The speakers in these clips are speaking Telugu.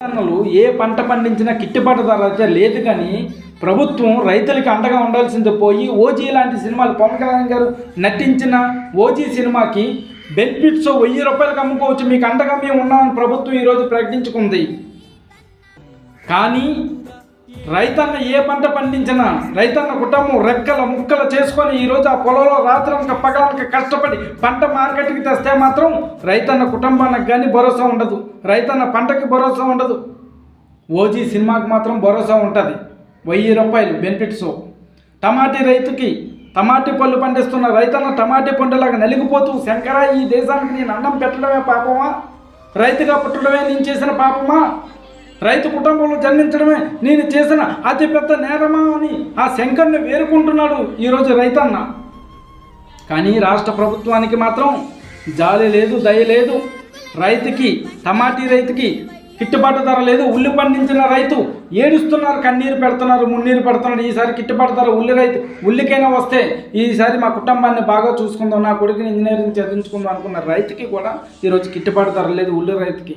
ఏ పంట పండించినా గిట్టుబాటు ధర అయితే లేదు, కానీ ప్రభుత్వం రైతులకి అండగా ఉండాల్సింది పోయి ఓజీ లాంటి సినిమాలు పవన్ కళ్యాణ్ గారు నటించిన ఓజీ సినిమాకి బెనిఫిట్స్ 1000 రూపాయలకు అమ్ముకోవచ్చు, మీకు అండగా మేము ఉన్నామని ప్రభుత్వం ఈరోజు ప్రకటించుకుంది. కానీ రైతన్న ఏ పంట పండించినా రైతన్న కుటుంబం రెక్కల ముక్కలు చేసుకొని ఈరోజు ఆ పొలంలో రాత్రనక పగలనక కష్టపడి పంట మార్కెట్కి తెస్తే మాత్రం రైతన్న కుటుంబానికి కానీ భరోసా ఉండదు, రైతన్న పంటకి భరోసా ఉండదు. ఓజీ సినిమాకి మాత్రం భరోసా ఉంటుంది. 1000 రూపాయలు బెనిఫిట్స్. టమాటీ రైతుకి టమాటీ పళ్ళు పండిస్తున్న రైతన్న టమాటీ పండులాగా నలిగిపోతూ, శంకరా ఈ దేశానికి నేను అన్నం పెట్టడమే పాపమా, రైతుగా పుట్టడమే నేను చేసిన పాపమా, రైతు కుటుంబంలో జన్మించడమే నేను చేసిన అతిపెద్ద నేరమా అని ఆ శంకర్ని వేరుకుంటున్నాడు ఈరోజు రైతన్న. కానీ రాష్ట్ర ప్రభుత్వానికి మాత్రం జాలి లేదు, దయ లేదు. రైతుకి టమాటీ రైతుకి గిట్టుబాటు ధర లేదు. ఉల్లి పండించిన రైతు ఏడుస్తున్నారు, కన్నీరు పెడుతున్నారు, మున్నీరు పెడుతున్నారు. ఈసారి గిట్టుబాటు ధర ఉల్లికైనా వస్తే ఈసారి మా కుటుంబాన్ని బాగా చూసుకుందాం, నా కొడుకుని ఇంజనీరింగ్ చదివించుకుందాం అనుకున్న రైతుకి కూడా ఈరోజు గిట్టుబాటు ధర లేదు. ఉల్లి రైతుకి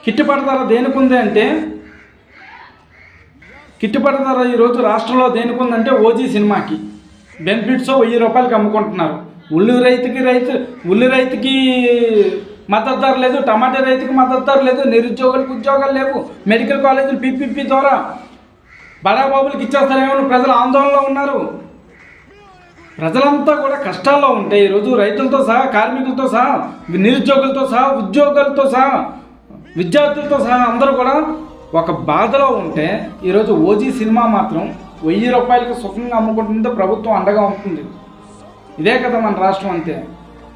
గిట్టుబాటు ధర దేనికి ఉంది అంటే, గిట్టుబాటు ధర ఈరోజు రాష్ట్రంలో దేనికి ఉందంటే ఓజీ సినిమాకి బెనిఫిట్స్ 1000 రూపాయలకి అమ్ముకుంటున్నారు. ఉల్లి రైతుకి మద్దతు ధర లేదు, టమాటా రైతుకి మద్దతు ధర లేదు, నిరుద్యోగులకు ఉద్యోగాలు లేవు, మెడికల్ కాలేజీలు పీపీపీ ద్వారా బడాబాబులకు ఇచ్చేస్తారేమో ప్రజలు ఆందోళనలో ఉన్నారు. ప్రజలంతా కూడా కష్టాల్లో ఉంటే ఈరోజు రైతులతో సహా, కార్మికులతో సహా, నిరుద్యోగులతో సహా, ఉద్యోగులతో సహా, విద్యార్థులతో సహా అందరూ కూడా ఒక బాధలో ఉంటే ఈరోజు ఓజీ సినిమా మాత్రం 1000 రూపాయలకి సుఖంగా అమ్ముకుంటుంటే ప్రభుత్వం అండగా ఉంటుంది. ఇదే కదా మన రాష్ట్రం. అంతే.